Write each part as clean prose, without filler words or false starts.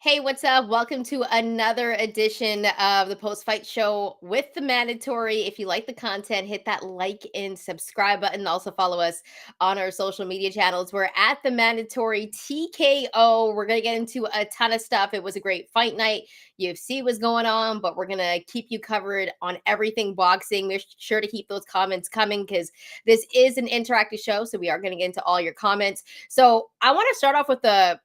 Hey, what's up? Welcome to another edition of the Post Fight Show with the Mandatory. If you like the content, hit that like and subscribe button. Also, follow us on our social media channels. We're at the Mandatory TKO. We're going to get into a ton of stuff. It was a great fight night. UFC was going on, but we're going to keep you covered on everything boxing. Make sure to keep those comments coming because this is an interactive show. So, we are going to get into all your comments. So, I want to start off with the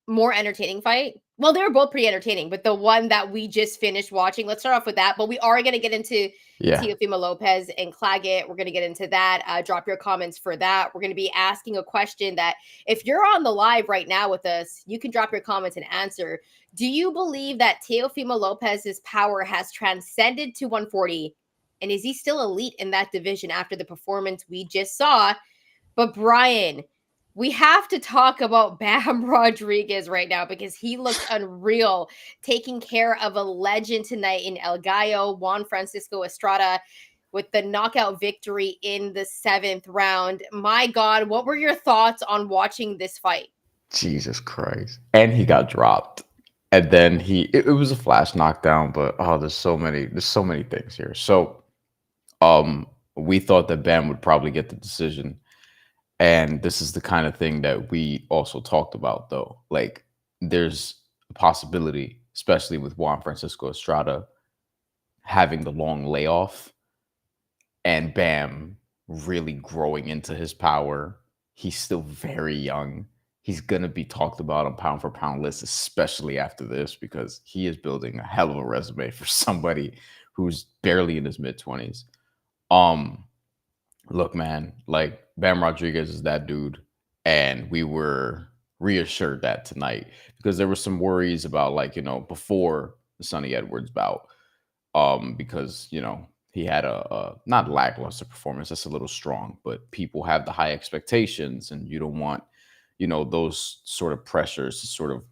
more entertaining fight. Well, they were both pretty entertaining, but the one that we just finished watching, let's start off with that. But we are going to get into Yeah. Teofimo Lopez and Claggett. We're going to get into that. Drop your comments for that. We're going to be asking a question that if you're on the live right now with us, you can drop your comments and answer. Do you believe that Teofimo Lopez's power has transcended to 140? And is he still elite in that division after the performance we just saw? But Bryan, we have to talk about Bam Rodriguez right now because he looked unreal, taking care of a legend tonight in El Gallo, Juan Francisco Estrada, with the knockout victory in the 7th round. My God, what were your thoughts on watching this fight? Jesus Christ. And he got dropped. And then it was a flash knockdown, but there's so many things here. So we thought that Bam would probably get the decision. And this is the kind of thing that we also talked about though. Like there's a possibility, especially with Juan Francisco Estrada having the long layoff and Bam really growing into his power. He's still very young. He's gonna be talked about on pound for pound lists, especially after this, because he is building a hell of a resume for somebody who's barely in his mid-20s. Um, Look, man, like Bam Rodriguez is that dude, and we were reassured that tonight because there were some worries about before the Sonny Edwards bout because he had a not lackluster performance. That's a little strong, but people have the high expectations, and you don't want those sort of pressures to sort of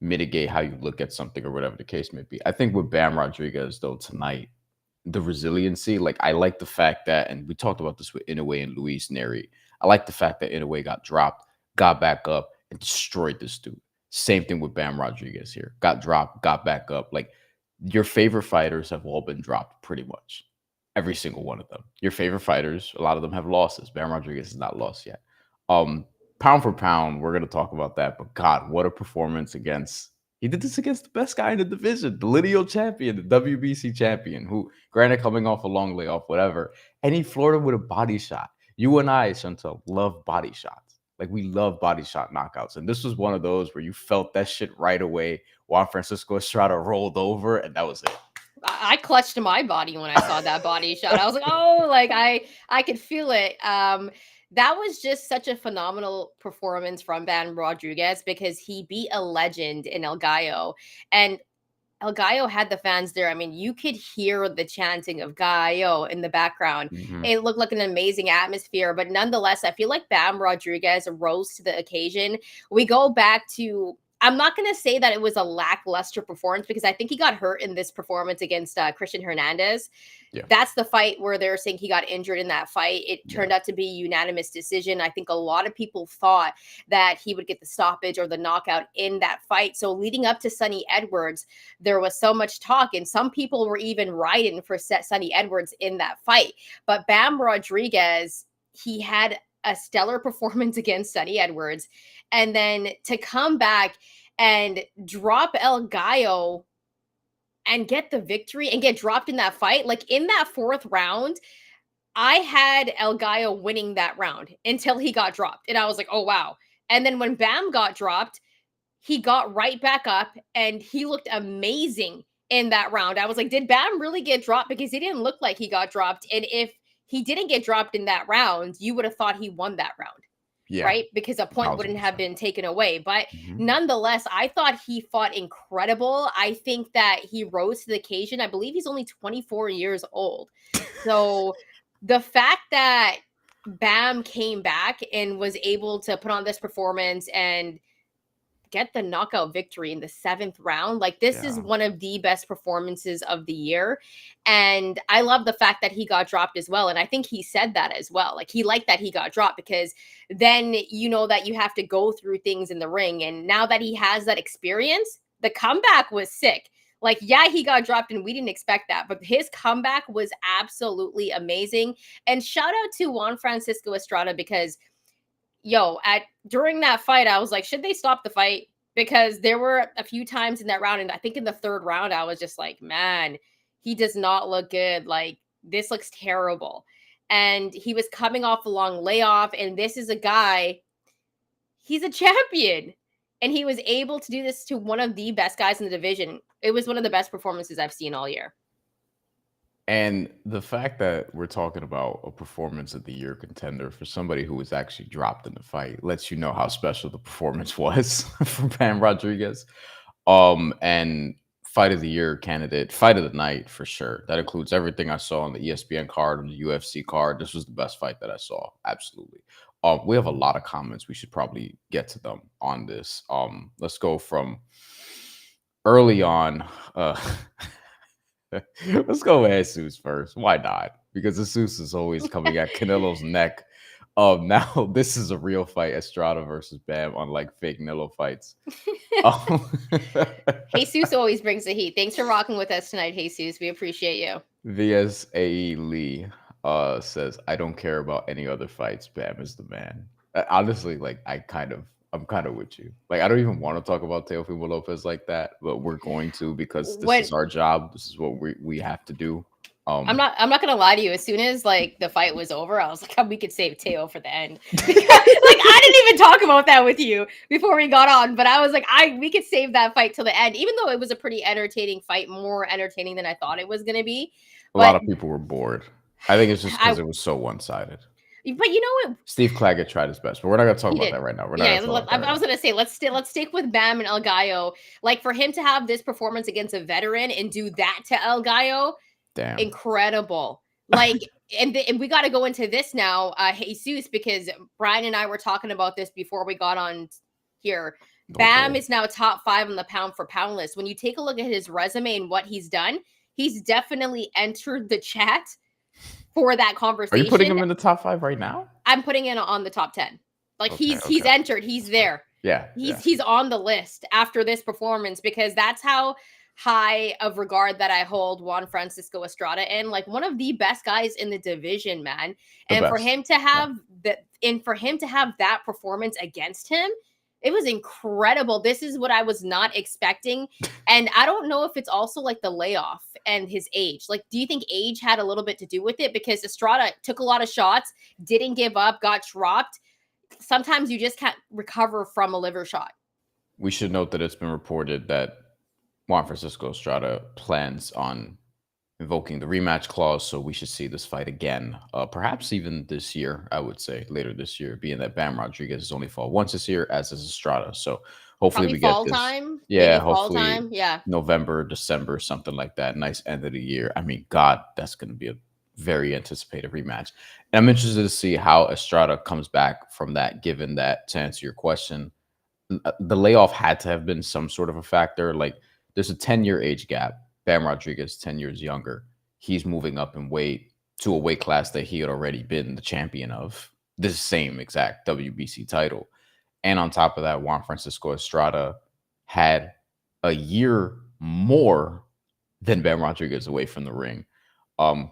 mitigate how you look at something or whatever the case may be. I think with Bam Rodriguez though tonight, the resiliency, like I like the fact that, and we talked about this with Inoue and Luis Neri. I like the fact that Inoue got dropped, got back up, and destroyed this dude. Same thing with Bam Rodriguez here. Got dropped, got back up. Like your favorite fighters have all been dropped pretty much. Every single one of them. Your favorite fighters, a lot of them have losses. Bam Rodriguez has not lost yet. Um, Pound for pound, we're gonna talk about that. But God, what a performance against he did this against the best guy in the division, the lineal champion, the WBC champion, who granted coming off a long layoff, whatever. And he floored him with a body shot. You and I, Shantelle, love body shots. Like we love body shot knockouts. And this was one of those where you felt that shit right away. Juan Francisco Estrada rolled over, and that was it. I clutched my body when I saw that body shot. I was like, "Oh, like I could feel it." That was just such a phenomenal performance from Bam Rodriguez because he beat a legend in El Gallo, and El Gallo had the fans there. I mean, you could hear the chanting of Gallo in the background. Mhm. It looked like an amazing atmosphere, but nonetheless, I feel like Bam Rodriguez rose to the occasion. We go back to I'm not going to say that it was a lackluster performance because I think he got hurt in this performance against Christian Hernandez. Yeah. That's the fight where they're saying he got injured in that fight. It Yeah. turned out to be a unanimous decision. I think a lot of people thought that he would get the stoppage or the knockout in that fight. So leading up to Sonny Edwards, there was so much talk, and some people were even riding for Sonny Edwards in that fight. But Bam Rodriguez, he had a stellar performance against Sonny Edwards. And then to come back and drop El Gallo and get the victory and get dropped in that fight, like in that 4th round, I had El Gallo winning that round until he got dropped. And I was like, oh, wow. And then when Bam got dropped, he got right back up and he looked amazing in that round. I was like, did Bam really get dropped? Because he didn't look like he got dropped. And if he didn't get dropped in that round, you would have thought he won that round, Yeah. right? Because a point wouldn't have 1,000%. been taken away. But Mhm. nonetheless, I thought he fought incredible. I think that he rose to the occasion. I believe he's only 24 years old. So the fact that Bam came back and was able to put on this performance and get the knockout victory in the 7th round. Like this is Yeah. one of the best performances of the year. And I love the fact that he got dropped as well. And I think he said that as well. Like he liked that he got dropped because then you know that you have to go through things in the ring. And now that he has that experience, the comeback was sick. Like, yeah, he got dropped and we didn't expect that, but his comeback was absolutely amazing. And shout out to Juan Francisco Estrada because, during that fight, I was like, should they stop the fight? Because there were a few times in that round, and I think in the third round, I was just like, man, he does not look good. Like, this looks terrible. And he was coming off a long layoff, and this is a guy, he's a champion. And he was able to do this to one of the best guys in the division. It was one of the best performances I've seen all year. And the fact that we're talking about a performance of the year contender for somebody who was actually dropped in the fight lets you know how special the performance was for Bam Rodriguez. And fight of the year candidate, fight of the night for sure. That includes everything I saw on the ESPN card, on the UFC card. This was the best fight that I saw. Absolutely. We have a lot of comments. We should probably get to them on this. Let's go from early on. Let's go with Jesus first. Why not? Because Jesus is always coming at Canelo's neck. Now this is a real fight, Estrada versus Bam, unlike fake Canelo fights. Jesus always brings the heat. Thanks for rocking with us tonight, Jesus. We appreciate you. VSAE Lee says, I don't care about any other fights. Bam is the man. Honestly, like I'm kind of with you. Like, I don't even want to talk about Teofimo Lopez like that, but we're going to because this is our job. This is what we have to do. I'm not gonna lie to you. As soon as like the fight was over, I was like, we could save Teo for the end. Like, I didn't even talk about that with you before we got on, but I was like, we could save that fight till the end, even though it was a pretty entertaining fight, more entertaining than I thought it was gonna be. A lot of people were bored. I think it's just because it was so one-sided. But you know what? Steve Claggett tried his best, but we're not going to talk about that right now. I was going to say, let's stick with Bam and El Gallo. Like, for him to have this performance against a veteran and do that to El Gallo, damn, incredible. Like, and we got to go into this now, Jesus, because Bryan and I were talking about this before we got on here. Okay. Bam is now top 5 on the pound for pound list. When you take a look at his resume and what he's done, he's definitely entered the chat for that conversation. Are you putting him in the top 5 right now? I'm putting him on the top 10. Like, he's entered. He's there. Yeah. He's on the list after this performance, because that's how high of regard that I hold Juan Francisco Estrada in. Like, one of the best guys in the division, man. For him to have that performance against him, it was incredible. This is what I was not expecting. And I don't know if it's also like the layoff and his age. Like, do you think age had a little bit to do with it? Because Estrada took a lot of shots, didn't give up, got dropped. Sometimes you just can't recover from a liver shot. We should note that it's been reported that Juan Francisco Estrada plans on invoking the rematch clause, so we should see this fight again, perhaps even this year. I would say later this year, being that Bam Rodriguez has only fought once this year, as is Estrada. So hopefully we get this. Time. Yeah, hopefully fall time. Yeah, November, December, something like that. Nice end of the year. I mean, God, that's going to be a very anticipated rematch. And I'm interested to see how Estrada comes back from that, given that, to answer your question, the layoff had to have been some sort of a factor. Like, there's a 10-year age gap. Bam Rodriguez, 10 years younger. He's moving up in weight to a weight class that he had already been the champion of, this same exact WBC title. And on top of that, Juan Francisco Estrada had a year more than Bam Rodriguez away from the ring.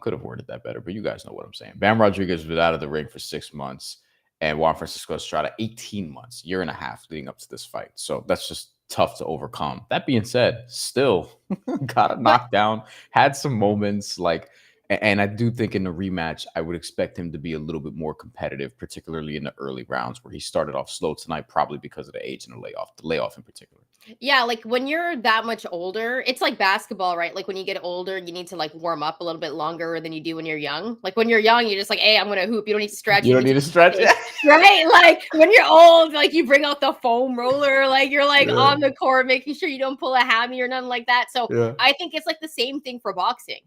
Could have worded that better, but you guys know what I'm saying. Bam Rodriguez was out of the ring for 6 months, and Juan Francisco Estrada 18 months, year and a half leading up to this fight. So that's just tough to overcome. That being said, still got a knockdown, had some moments like, and I do think in the rematch, I would expect him to be a little bit more competitive, particularly in the early rounds where he started off slow tonight, probably because of the age and the layoff in particular. Yeah, like when you're that much older, it's like basketball, right? Like when you get older, you need to like warm up a little bit longer than you do when you're young. Like when you're young, you're just like, hey, I'm going to hoop. You don't need to stretch. You don't need to stretch. Right? Like when you're old, like you bring out the foam roller, like you're like on the court, making sure you don't pull a hammy or nothing like that. So I think it's like the same thing for boxing.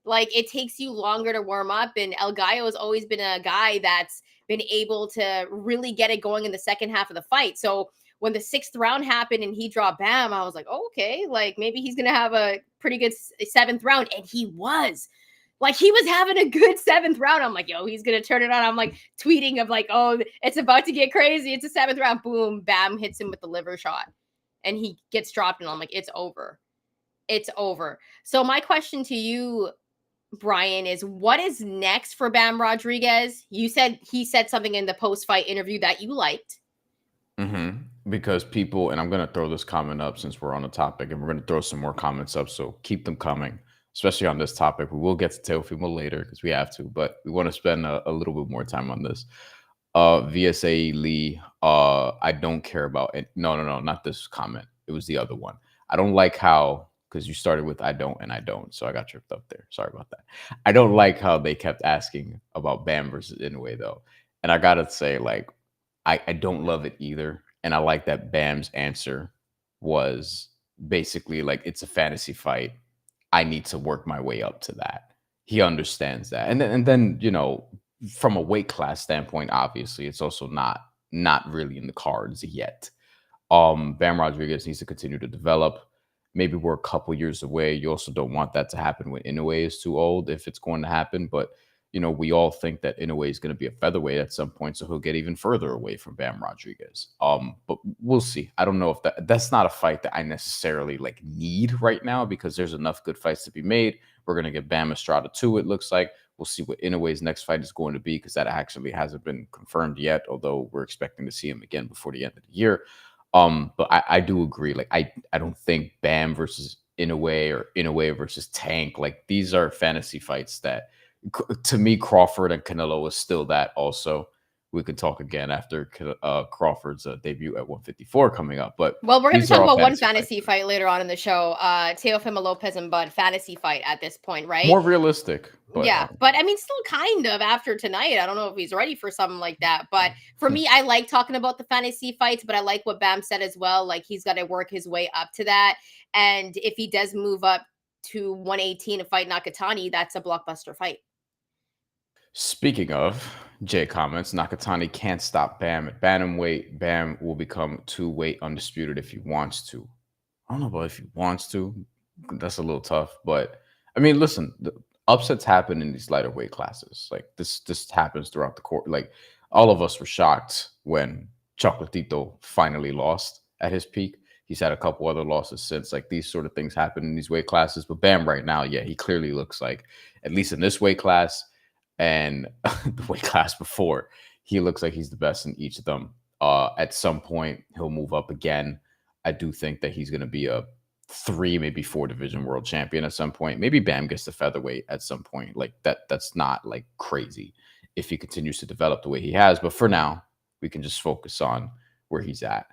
Like it takes you longer to warm up. And El Gallo has always been a guy that's been able to really get it going in the second half of the fight. So when the 6th round happened and he dropped Bam, I was like, oh, okay, like maybe he's going to have a pretty good 7th round. And he was. Like, he was having a good 7th round. I'm like, yo, he's going to turn it on. I'm like tweeting of like, oh, it's about to get crazy. It's a 7th round. Boom, Bam hits him with the liver shot. and he gets dropped, and I'm like, it's over. It's over. So my question to you, Bryan, is what is next for Bam Rodriguez? You said he said something in the post-fight interview that you liked. Because people, and I'm going to throw this comment up since we're on the topic, and we're going to throw some more comments up, so keep them coming, especially on this topic. We will get to Teofimo later because we have to, but we want to spend a little bit more time on this. VSA Lee, I don't care about it. No, not this comment. It was the other one. I don't like how, because you started with I don't and I don't, so I got tripped up there. Sorry about that. I don't like how they kept asking about Bam versus Inoue, though. And I got to say, like, I don't love it either. And I like that Bam's answer was basically like, it's a fantasy fight. I need to work my way up to that. He understands that. And then, you know, from a weight class standpoint, obviously, it's also not really in the cards yet. Bam Rodriguez needs to continue to develop. Maybe we're a couple years away. You also don't want that to happen when Inoue is too old, if it's going to happen. But you know, we all think that Inoue is going to be a featherweight at some point, so he'll get even further away from Bam Rodriguez. But we'll see. I don't know if that's not a fight that I necessarily like need right now, because there's enough good fights to be made. We're going to get Bam Estrada too, it looks like. We'll see what Inoue's next fight is going to be, because that actually hasn't been confirmed yet, although we're expecting to see him again before the end of the year. But I do agree. Like, I don't think Bam versus Inoue or Inoue versus Tank, like, these are fantasy fights that, to me, Crawford and Canelo is still that also. We can talk again after Crawford's debut at 154 coming up. But well, we're going to talk about one fantasy fights. fight later on in the show. Teofimo Lopez and Bud, fantasy fight at this point, right? More realistic. But, yeah, but I mean, still kind of after tonight. I don't know if he's ready for something like that. But for me, I like talking about the fantasy fights, but I like what Bam said as well. Like, he's got to work his way up to that. And if he does move up to 118 to fight Nakatani, that's a blockbuster fight. Speaking of, Jay comments, Nakatani can't stop Bam at bantamweight. Bam will become two-weight undisputed if he wants to. I don't know about if he wants to. That's a little tough. But, I mean, listen, the upsets happen in these lighter weight classes. Like, this happens throughout the court. Like, all of us were shocked when Chocolatito finally lost at his peak. He's had a couple other losses since. Like, these sort of things happen in these weight classes. But Bam right now, yeah, he clearly looks like, at least in this weight class, and the weight class before, he looks like he's the best in each of them. At some point, he'll move up again. I do think that he's going to be a 3, maybe 4 division world champion at some point. Maybe Bam gets to featherweight at some point. Like, that's not like crazy if he continues to develop the way he has. But for now, we can just focus on where he's at.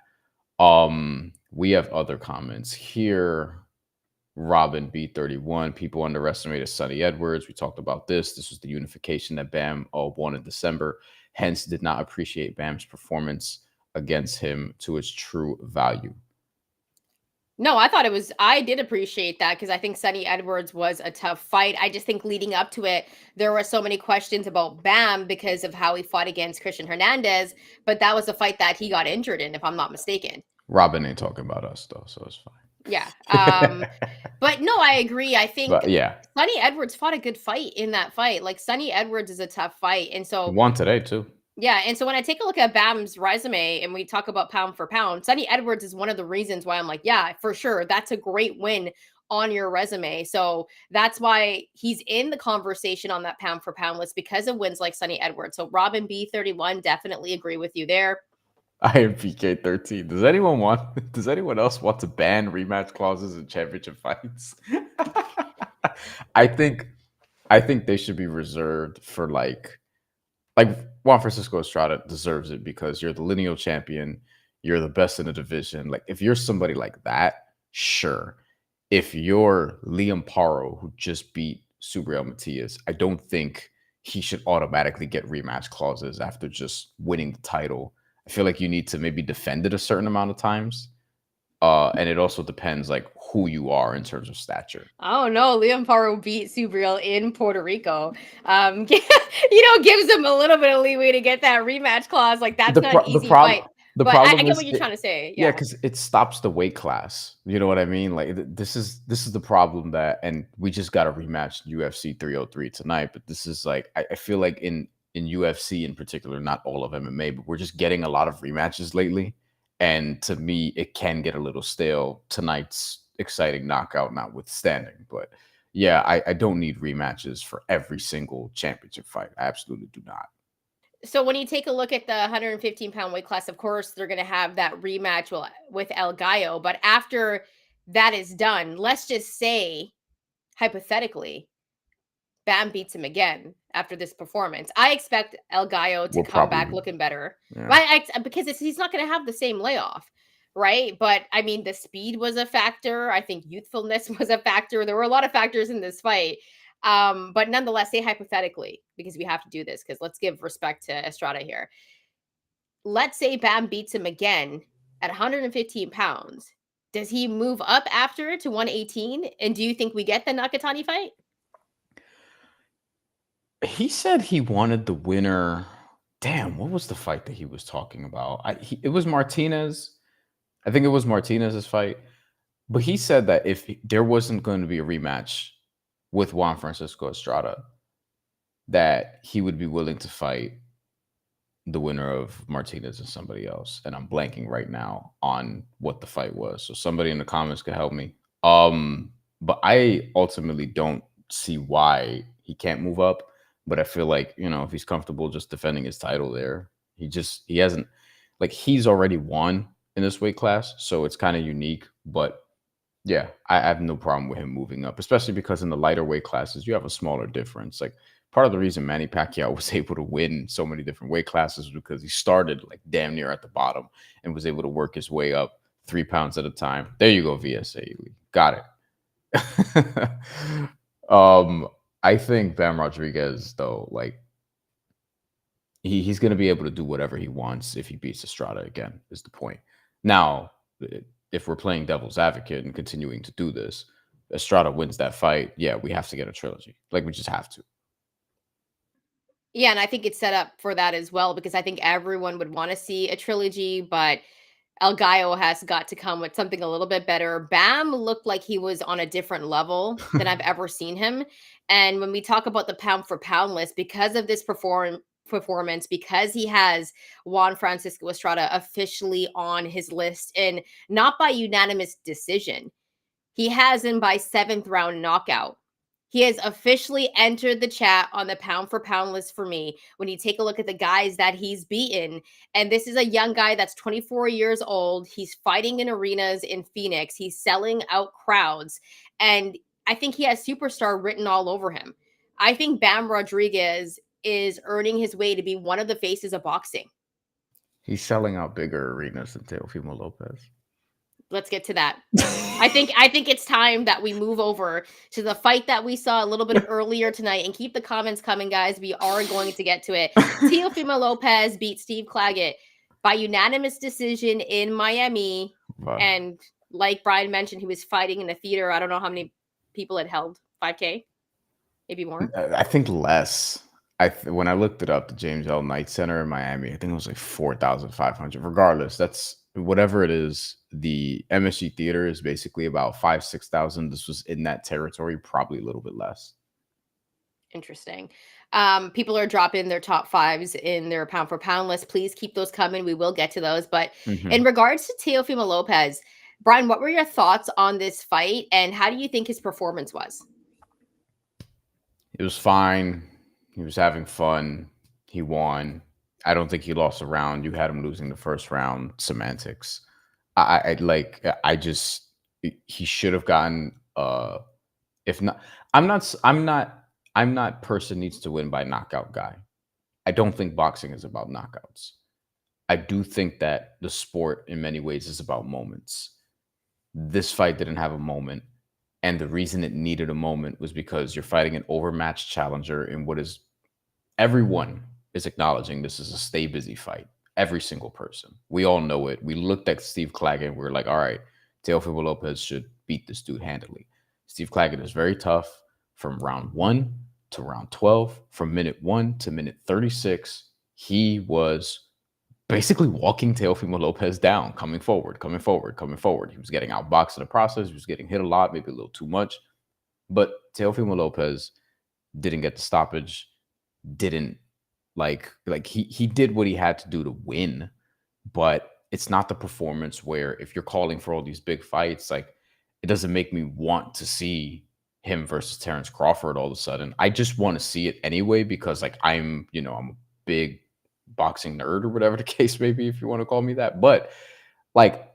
We have other comments here. Robin B31, people underestimated Sonny Edwards. We talked about this. This was the unification that Bam won in December. Hence, did not appreciate Bam's performance against him to its true value. No, I did appreciate that, because I think Sonny Edwards was a tough fight. I just think leading up to it, there were so many questions about Bam because of how he fought against Christian Hernandez. But that was a fight that he got injured in, if I'm not mistaken. Robin ain't talking about us, though, so it's fine. Yeah. But no, I agree. I think Sonny Edwards fought a good fight in that fight. Like, Sonny Edwards is a tough fight. And so he won today too. Yeah. And so when I take a look at Bam's resume and we talk about pound for pound, Sonny Edwards is one of the reasons why I'm like, yeah, for sure. That's a great win on your resume. So that's why he's in the conversation on that pound for pound list, because of wins like Sonny Edwards. So Robin B31, definitely agree with you there. I am PK13. Does anyone else want to ban rematch clauses in championship fights? I think they should be reserved for like Juan Francisco Estrada deserves it, because you're the lineal champion, you're the best in the division. Like, if you're somebody like that, sure. If you're Liam Paro, who just beat Subriel Matias, I don't think he should automatically get rematch clauses after just winning the title. I feel like you need to maybe defend it a certain amount of times. And it also depends like who you are in terms of stature. Oh no, Liam Paro beat Subriel in Puerto Rico. Gives him a little bit of leeway to get that rematch clause. Like, that's not an easy fight. But I get what you're trying to say. Yeah, because it stops the weight class. You know what I mean? Like, this is the problem and we just got a rematch in UFC 303 tonight. But this is like, I feel like in UFC in particular, not all of MMA, but we're just getting a lot of rematches lately. And to me, it can get a little stale. Tonight's exciting knockout notwithstanding. But yeah, I don't need rematches for every single championship fight. I absolutely do not. So when you take a look at the 115-pound weight class, of course, they're going to have that rematch with El Gallo. But after that is done, let's just say, hypothetically, Bam beats him again after this performance. I expect El Gallo to We'll come back probably, looking better, yeah. right? Because he's not going to have the same layoff, right? But I mean, the speed was a factor. I think youthfulness was a factor. There were a lot of factors in this fight. But nonetheless, say hypothetically, because we have to do this, because let's give respect to Estrada here. Let's say Bam beats him again at 115 pounds. Does he move up after to 118? And do you think we get the Nakatani fight? He said he wanted the winner. Damn, what was the fight that he was talking about? It was Martinez. I think it was Martinez's fight. But he said that if there wasn't going to be a rematch with Juan Francisco Estrada, that he would be willing to fight the winner of Martinez and somebody else. And I'm blanking right now on what the fight was. So somebody in the comments could help me. But I ultimately don't see why he can't move up. But I feel like, if he's comfortable just defending his title there, he hasn't, like, he's already won in this weight class. So it's kind of unique. But yeah, I have no problem with him moving up, especially because in the lighter weight classes, you have a smaller difference. Like, part of the reason Manny Pacquiao was able to win so many different weight classes was because he started like damn near at the bottom and was able to work his way up 3 pounds at a time. There you go, VSA. Got it. I think Bam Rodriguez, though, like, he's going to be able to do whatever he wants if he beats Estrada again, is the point. Now, if we're playing devil's advocate and continuing to do this, Estrada wins that fight, yeah, we have to get a trilogy. Like, we just have to. Yeah, and I think it's set up for that as well, because I think everyone would want to see a trilogy, but El Gallo has got to come with something a little bit better. Bam looked like he was on a different level than I've ever seen him. And when we talk about the pound for pound list, because of this performance, because he has Juan Francisco Estrada officially on his list, and not by unanimous decision, he has him by 7th round knockout. He has officially entered the chat on the pound for pound list for me when you take a look at the guys that he's beaten. And this is a young guy that's 24 years old. He's fighting in arenas in Phoenix. He's selling out crowds. And I think he has superstar written all over him. I think Bam Rodriguez is earning his way to be one of the faces of boxing. He's selling out bigger arenas than Teofimo Lopez. Let's get to that. I think it's time that we move over to the fight that we saw a little bit earlier tonight, and keep the comments coming, guys. We are going to get to it. Teofimo Lopez beat Steve Claggett by unanimous decision in Miami. Wow. And like Bryan mentioned, he was fighting in a theater. I don't know how many people it held. 5K? Maybe more? I think less. When I looked it up, the James L. Knight Center in Miami, I think it was like 4,500. Regardless, that's whatever it is. The MSG Theater is basically about 5,000-6,000. This was in that territory, probably a little bit less. Interesting. People are dropping their top fives in their pound for pound list. Please keep those coming. We will get to those. But in regards to Teofimo Lopez, Bryan, what were your thoughts on this fight, and how do you think his performance was? It was fine. He was having fun. He won. I don't think he lost a round. You had him losing the first round. Semantics. He should have gotten if not, I'm not person needs to win by knockout guy. I don't think boxing is about knockouts. I do think that the sport in many ways is about moments. This fight didn't have a moment. And the reason it needed a moment was because you're fighting an overmatched challenger in what is, everyone is acknowledging this is a stay busy fight. Every single person. We all know it. We looked at Steve Claggett and we were like, all right, Teofimo Lopez should beat this dude handily. Steve Claggett is very tough from round 1 to round 12. From minute 1 to minute 36, he was basically walking Teofimo Lopez down, coming forward. He was getting outboxed in the process. He was getting hit a lot, maybe a little too much. But Teofimo Lopez didn't get the stoppage, didn't he did what he had to do to win, but it's not the performance where if you're calling for all these big fights, like it doesn't make me want to see him versus Terrence Crawford all of a sudden. I just want to see it anyway because like I'm a big boxing nerd or whatever the case may be, if you want to call me that. But like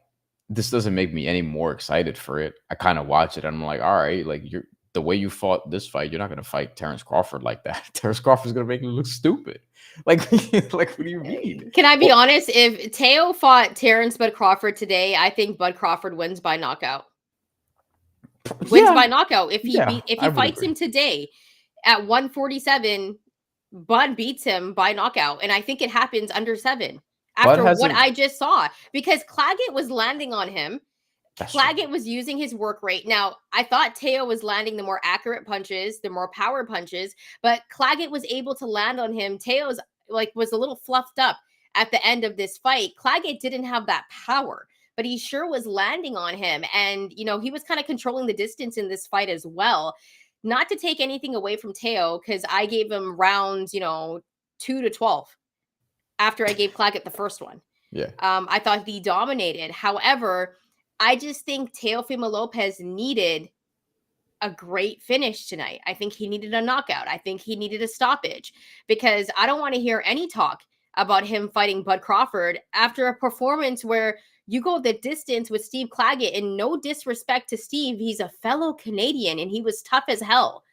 this doesn't make me any more excited for it. I kind of watch it and I'm like, all right, like you're the way you fought this fight, you're not gonna fight Terrence Crawford like that. Terrence Crawford's gonna make you look stupid. Like, like what do you mean? Can I be Well, honest? If Teo fought Terrence Bud Crawford today, I think Bud Crawford wins by knockout. Wins yeah, by knockout. yeah, If I he would fights agree. him today at 147, Bud beats him by knockout. And I think it happens under 7 Bud after what hasn't. I just saw. Because Claggett was landing on him. That's true. Claggett was using his work rate. Now, I thought Teo was landing the more accurate punches, the more power punches, but Claggett was able to land on him. Teo's like was a little fluffed up at the end of this fight. Claggett didn't have that power, but he sure was landing on him. And, he was kind of controlling the distance in this fight as well. Not to take anything away from Teo, because I gave him rounds, 2 to 12 after I gave Claggett the first one. Yeah. I thought he dominated. However, I just think Teofimo Lopez needed a great finish tonight. I think he needed a knockout. I think he needed a stoppage because I don't want to hear any talk about him fighting Bud Crawford after a performance where you go the distance with Steve Claggett. And no disrespect to Steve, he's a fellow Canadian and he was tough as hell.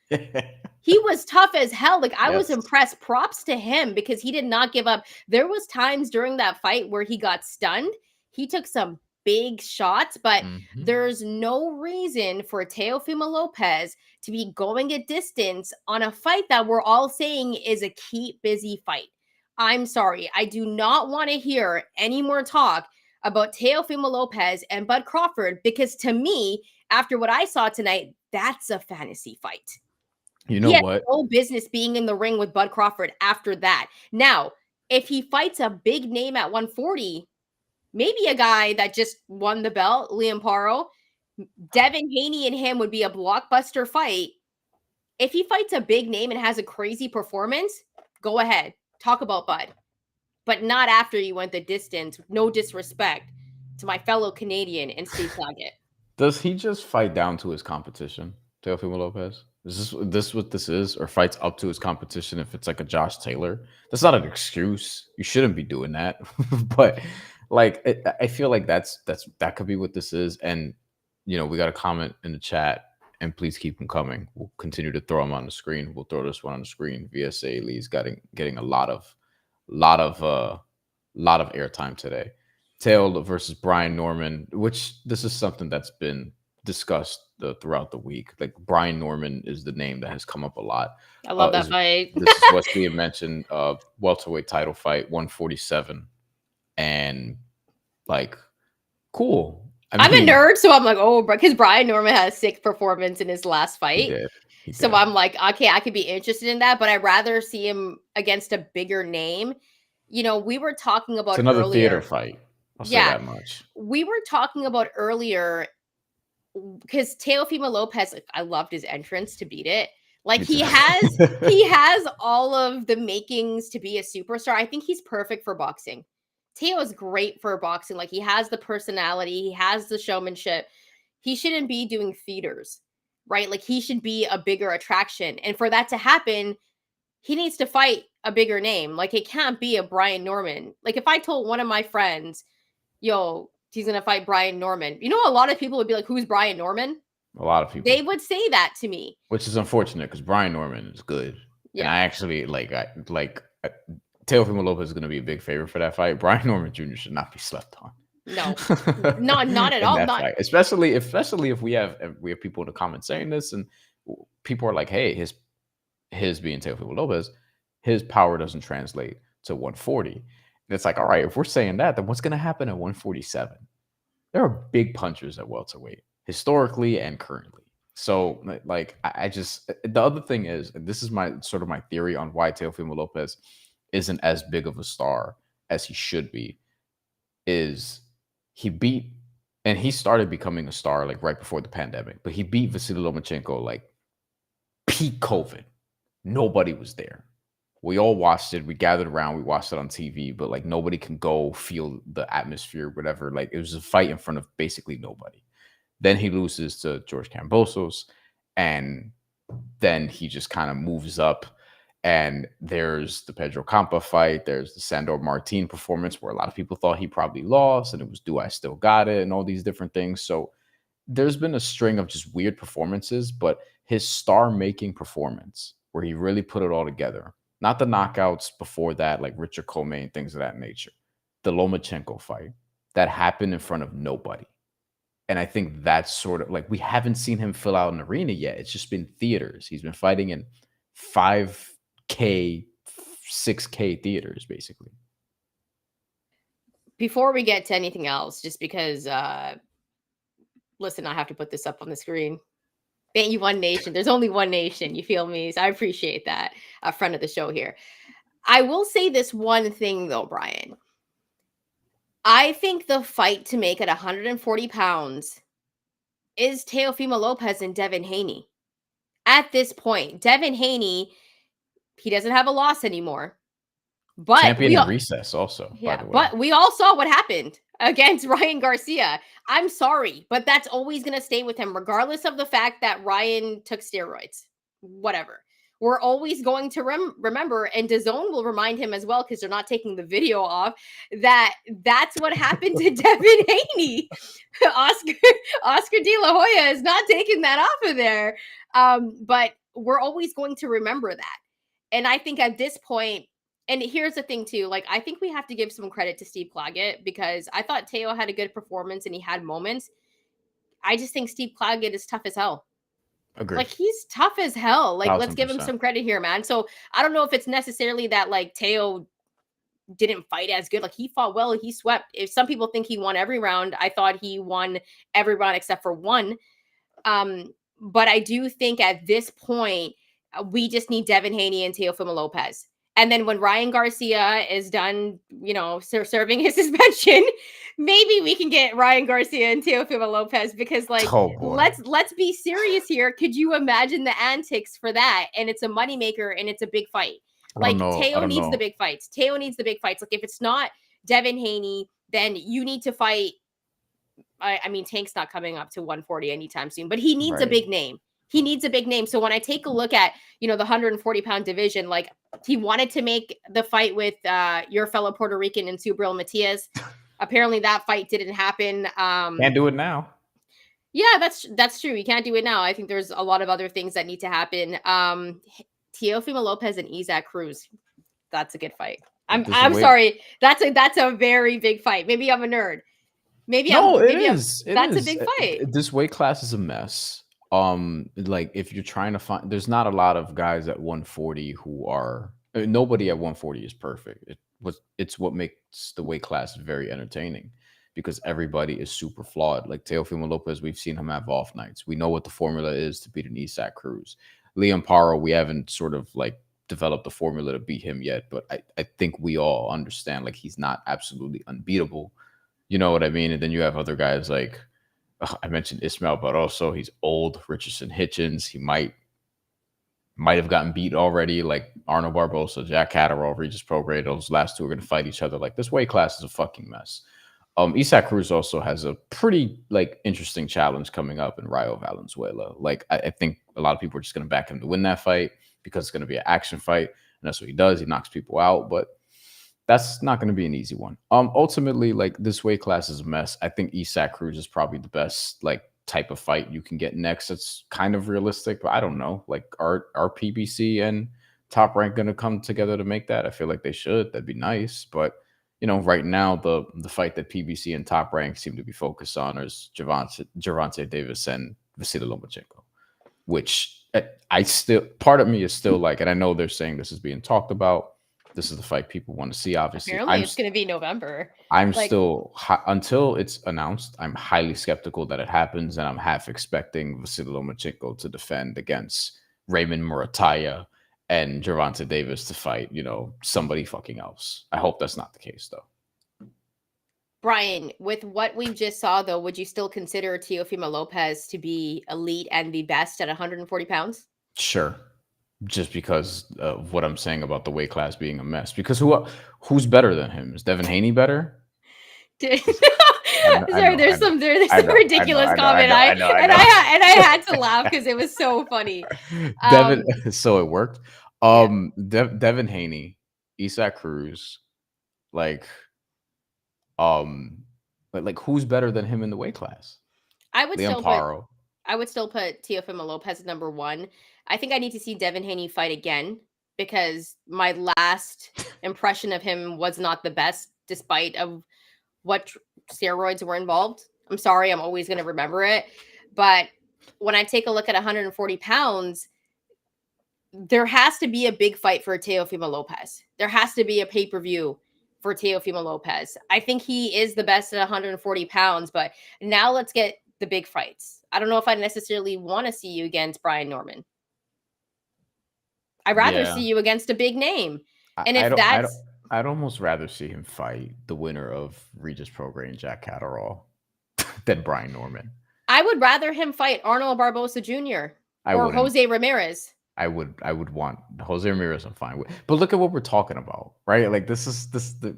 He was tough as hell. Like I was Yes. impressed. Props to him because he did not give up. There was times during that fight where he got stunned. He took some big shots, but Mhm. there's no reason for Teofimo Lopez to be going a distance on a fight that we're all saying is a keep busy fight. I'm sorry. I do not want to hear any more talk about Teofimo Lopez and Bud Crawford because to me, after what I saw tonight, that's a fantasy fight. You know He had what? no business being in the ring with Bud Crawford after that. Now, if he fights a big name at 140, maybe a guy that just won the belt, Liam Paro, Devin Haney and him would be a blockbuster fight. If he fights a big name and has a crazy performance, go ahead. Talk about Bud. But not after you went the distance. No disrespect to my fellow Canadian and Steve Claggett. Does he just fight down to his competition, Teofimo Lopez? Is this what this is, or fights up to his competition? If it's like a Josh Taylor, that's not an excuse. You shouldn't be doing that. But like, I feel like that could be what this is. And we got a comment in the chat, and please keep them coming. We'll continue to throw them on the screen. We'll throw this one on the screen. VSA Lee's getting a lot of airtime today. Tail versus Bryan Norman, which this is something that's been discussed throughout the week. Like Bryan Norman is the name that has come up a lot. I love that Is fight. This is what we had mentioned, welterweight title fight, 147, and like cool. I'm a mean, nerd, so I'm like, oh, because Bryan Norman had a sick performance in his last he fight. did. He So did. I'm like, okay, I could be interested in that, but I'd rather see him against a bigger name. We were talking It's about another theater earlier. fight. I'll say Yeah, that much. we were talking about earlier because Teofimo Lopez, like, I loved his entrance to Beat It. Like Me too. he has all of the makings to be a superstar. I think he's perfect for boxing. Teo is great for boxing. Like he has the personality, he has the showmanship. He shouldn't be doing theaters, right? Like he should be a bigger attraction. And for that to happen, he needs to fight a bigger name. Like it can't be a Bryan Norman. Like if I told one of my friends, yo, he's gonna fight Bryan Norman. A lot of people would be like, who's Bryan Norman? A lot of people, They would say that to me. which is unfortunate because Bryan Norman is good, and Yeah. I actually Teofimo Lopez is going to be a big favorite for that fight. Bryan Norman Jr. should not be slept on. No. Not at In all. that Not fight, especially if we have people in the comments saying this, and people are like, "Hey, his being Teofimo Lopez, his power doesn't translate to 140." And it's like, all right, if we're saying that, then what's going to happen at 147? There are big punchers at welterweight, historically and currently. So, like, I just the other thing is, and this is my theory on why Teofimo Lopez isn't as big of a star as he should be, is he beat and he started becoming a star like right before the pandemic, but he beat Vasily Lomachenko like peak COVID. Nobody was there We all watched it. We gathered around. We watched it on TV, but like nobody can go feel the atmosphere, whatever. Like it was a fight in front of basically nobody. Then he loses to George Kambosos, and then he just kind of moves up. And there's the Pedro Campa fight. There's the Sandor Martin performance where a lot of people thought he probably lost, and it was "Do I Still Got It?" and all these different things. So there's been a string of just weird performances, but his star-making performance where he really put it all together, not the knockouts before that, like Richard Comey and things of that nature, the Lomachenko fight that happened in front of nobody. And I think that's sort of like we haven't seen him fill out an arena yet. It's just been theaters. He's been fighting in 5K, 6K theaters, basically. Before we get to anything else, just because, listen, I have to put this up on the screen. Ain't you one nation? There's only one nation. You feel me? So I appreciate that. A friend of the show here. I will say this one thing though, Bryan. I think the fight to make at 140 pounds is Teofimo Lopez and Devin Haney. At this point, Devin Haney, he doesn't have a loss anymore. But champion in recess also, by the way. But we all saw what happened against Ryan Garcia. I'm sorry, but that's always going to stay with him, regardless of the fact that Ryan took steroids. Whatever. We're always going to remember, and DAZN will remind him as well, because they're not taking the video off, that that's what happened to Devin Haney. Oscar De La Hoya is not taking that off of there. But we're always going to remember that. And I think at this point, and here's the thing too, like I think we have to give some credit to Steve Claggett, because I thought Teo had a good performance and he had moments. I just think Steve Claggett is tough as hell. Agreed. Like he's tough as hell. Like 1000%. Let's give him some credit here, man. So I don't know if it's necessarily that like Teo didn't fight as good. Like he fought well, he swept. If some people think he won every round, I thought he won every round except for one. But I do think at this point, we just need Devin Haney and Teofimo Lopez. And then when Ryan Garcia is done, serving his suspension, maybe we can get Ryan Garcia and Teofimo Lopez, because like, let's be serious here. Could you imagine the antics for that? And it's a moneymaker and it's a big fight. Like Teo needs the big fights. Teo needs the big fights. Like if it's not Devin Haney, then you need to fight. I mean, Tank's not coming up to 140 anytime soon, but he needs a big name. He needs a big name. So when I take a look at, the 140-pound division, like he wanted to make the fight with your fellow Puerto Rican and Subriel Matias. Apparently that fight didn't happen. Can't do it now. Yeah, that's true. You can't do it now. I think there's a lot of other things that need to happen. Teofimo Lopez and Isaac Cruz. That's a good fight. I'm sorry. That's a very big fight. Maybe I'm a nerd. That's a big fight. This weight class is a mess. Like if you're trying to find, there's not a lot of guys at 140 who are. Nobody at 140 is perfect. It's what makes the weight class very entertaining, because everybody is super flawed. Like Teofimo Lopez, we've seen him have off nights. We know what the formula is to beat an Isaac Cruz. Liam Paro, we haven't sort of like developed the formula to beat him yet, but I think we all understand like he's not absolutely unbeatable. You know what I mean? And then you have other guys like, I mentioned Ismael Barroso. He's old. Richardson Hitchens. He might have gotten beat already, like Arnold Barbosa, Jack Catterall, Regis Prograis. Those last two are going to fight each other. Like this weight class is a fucking mess. Isaac Cruz also has a pretty like interesting challenge coming up in Rayo Valenzuela. Like I think a lot of people are just going to back him to win that fight because it's going to be an action fight, and that's what he does. He knocks people out, but that's not going to be an easy one. Ultimately, like this weight class is a mess. I think Isaac Cruz is probably the best like type of fight you can get next. It's kind of realistic, but I don't know. Like are PBC and Top Rank going to come together to make that? I feel like they should. That'd be nice. But right now the fight that PBC and Top Rank seem to be focused on is Gervonta Davis and Vasily Lomachenko, which part of me is still like, and I know they're saying this is being talked about. This is the fight people want to see, obviously. Apparently it's going to be November. I'm still, until it's announced, I'm highly skeptical that it happens, and I'm half expecting Vasily Lomachenko to defend against Raymond Murataya and Gervonta Davis to fight, somebody fucking else. I hope that's not the case, though. Bryan, with what we just saw, though, would you still consider Teofimo Lopez to be elite and the best at 140 pounds? Sure. just because of what I'm saying about the weight class being a mess. Because who's better than him? Is Devin Haney better? Sorry, Is, I know, I know, there's I some know, I know, ridiculous I know, I comment. know, I I know, I and know. and I had to laugh because it was so funny. Devin, Um, so it worked. yeah, Devin Haney, Isak Cruz, like, um, like who's better than him in the weight class? I would Liam still put Paro. Teofimo Lopez at number one. I think I need to see Devin Haney fight again because my last impression of him was not the best, despite of what steroids were involved. I'm sorry, I'm always going to remember it. But when I take a look at 140 pounds, there has to be a big fight for Teofimo Lopez. There has to be a pay per view for Teofimo Lopez. I think he is the best at 140 pounds, but now let's get the big fights. I don't know if I necessarily want to see you against Bryan Norman. I'd rather Yeah, see you against a big name. And I if don't, I don't. that's, I'd almost rather see him fight the winner of Regis Prograis and Jack Catterall than Brian Norman. I would rather him fight Arnold Barbosa Jr. I or wouldn't. Jose Ramirez. I would want Jose Ramirez. I'm fine with, but look at what we're talking about, right? Like this is this the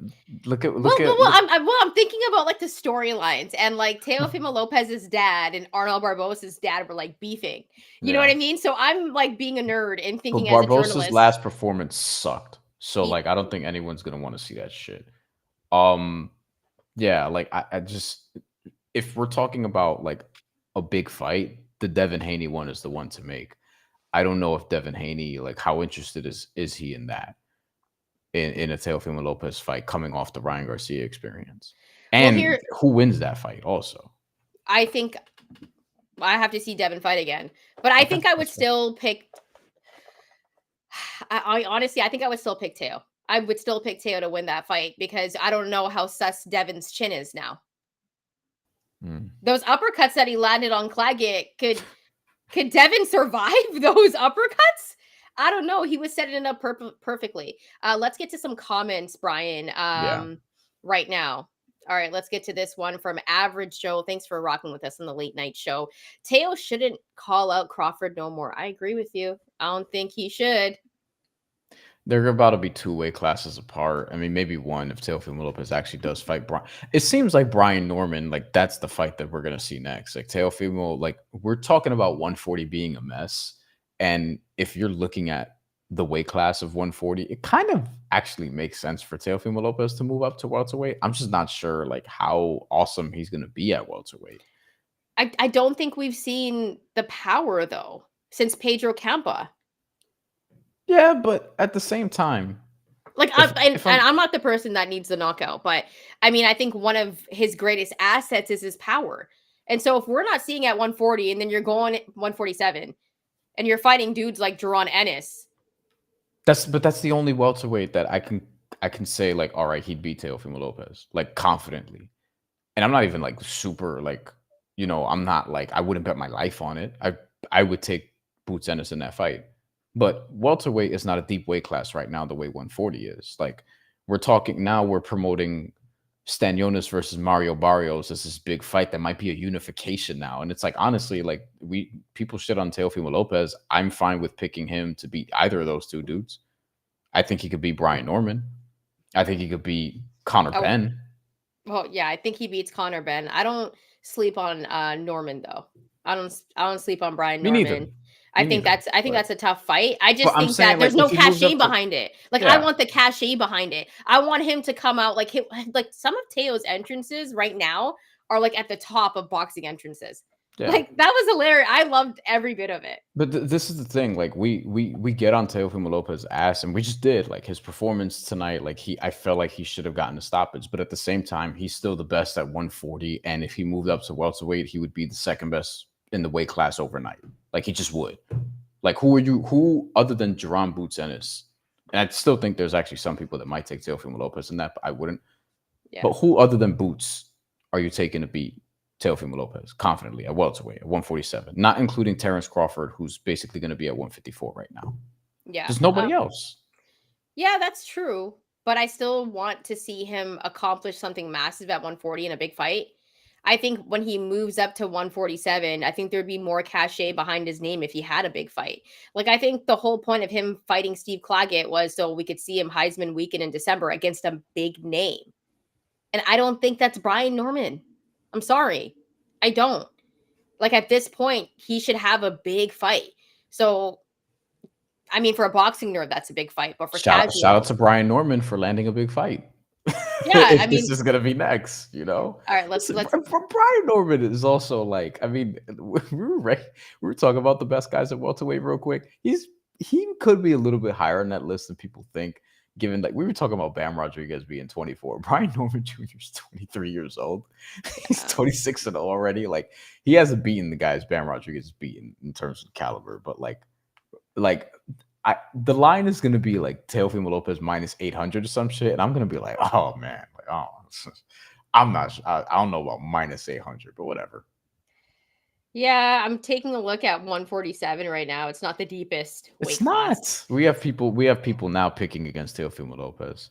look. I'm thinking about like the storylines and like Teofimo Lopez's dad and Arnold Barbosa's dad were like beefing. You know what Yeah, I mean? So I'm like being a nerd and but thinking as a Barbosa's journalist. last performance sucked. So e- like, I don't think anyone's gonna want to see that shit. Um, yeah, like I just, if we're talking about like a big fight, the Devin Haney one is the one to make. I don't know if Devin Haney, like, how interested is he in that, in a Teofimo Lopez fight coming off the Ryan Garcia experience, Well, and here who wins that fight also. I think I have to see Devin fight again, but I Okay, think I would that's fair. still pick. I honestly, I think I would still pick Teo. I would still pick Teo to win that fight because I don't know how sus Devin's chin is now. Mm. Those uppercuts that he landed on Claggett could Devin survive those uppercuts? I don't know. He was setting it up perfectly. Let's get to some comments, Bryan. Yeah, Right now. All right, let's get to this one from Average Joe. Thanks for rocking with us on the late night show. Teo shouldn't call out Crawford no more. I agree with you. I don't think he should. they're about to be two weight classes apart. I mean, maybe one if Teofimo Lopez actually does fight Brian. It seems like Brian Norman, like that's the fight that we're gonna see next. Like Teofimo, like we're talking about 140 being a mess, and if you're looking at the weight class of 140, it kind of actually makes sense for Teofimo Lopez to move up to welterweight. I'm just not sure like how awesome he's gonna be at welterweight. I don't think we've seen the power though since Pedro Campa. Yeah, but at the same time, Like if and if I'm I'm not the person that needs the knockout, but I mean I think one of his greatest assets is his power. And so if we're not seeing at 140 and then you're going at 147 and you're fighting dudes like Jerron Ennis. That's the only welterweight that I can say like, all right, he'd beat Teofimo Lopez like confidently, and I'm not even like super like, I'm not like, I wouldn't bet my life on it. I would take Boots Ennis in that fight, but welterweight is not a deep weight class right now the way 140 is. Like we're talking now, we're promoting Stanionis versus Mario Barrios as this big fight that might be a unification now, and it's like honestly, like people shit on Teofimo Lopez. I'm fine with picking him to beat either of those two dudes. I think he could beat Brian Norman. I think he could beat Connor Oh, Ben. well, yeah, I think he beats Connor Ben. I don't sleep on Norman though. I don't sleep on Brian Me neither. Norman. Me neither. I think that's a tough fight. I But just I'm think that saying like there's if no he moves cachet up to, behind it. Like I yeah, want the cachet behind it. I want him to come out like like some of Teo's entrances right now are like at the top of boxing entrances. yeah. Like that was hilarious. I loved every bit of it. But this is the thing. Like we get on Teofimo Lopez's ass, and we just did. Like his performance tonight. Like I felt like he should have gotten a stoppage, but at the same time, he's still the best at 140. And if he moved up to welterweight, he would be the second best in the weight class overnight. Like he just would. Like who are you? Who other than Jerron Boots Ennis? And I still think there's actually some people that might take Teofimo Lopez in that, but I wouldn't. Yeah. But who other than Boots are you taking to beat Teofimo Lopez confidently at welterweight at 147? Not including Terrence Crawford, who's basically going to be at 154 right now. Yeah. There's nobody else. Yeah, that's true. But I still want to see him accomplish something massive at 140 in a big fight. I think when he moves up to 147, I think there'd be more cachet behind his name if he had a big fight. Like, I think the whole point of him fighting Steve Claggett was so we could see him Heisman weekend in December against a big name. And I don't think that's Bryan Norman. I'm sorry. I don't. Like, at this point, he should have a big fight. So, I mean, for a boxing nerd, that's a big fight. But for Shout out casual, to Bryan Norman for landing a big fight. yeah, I If this mean, is gonna be next, you know. all right, let's Listen, let's Bryan Norman is also like, I mean, we were talking about the best guys at welterweight real quick. He could be a little bit higher on that list than people think. Given like we were talking about Bam Rodriguez being 24, Bryan Norman Jr. is 23 years old. He's 26 and already. Like he hasn't beaten the guys Bam Rodriguez has beaten in terms of caliber, but like the line is gonna be like Teofimo Lopez minus 800 or some shit, and I'm gonna be like, oh man, like I'm not. I don't know about minus 800, but whatever. Yeah, I'm taking a look at 147 right now. It's not the deepest It's weight class. not. We have people now picking against Teofimo Lopez.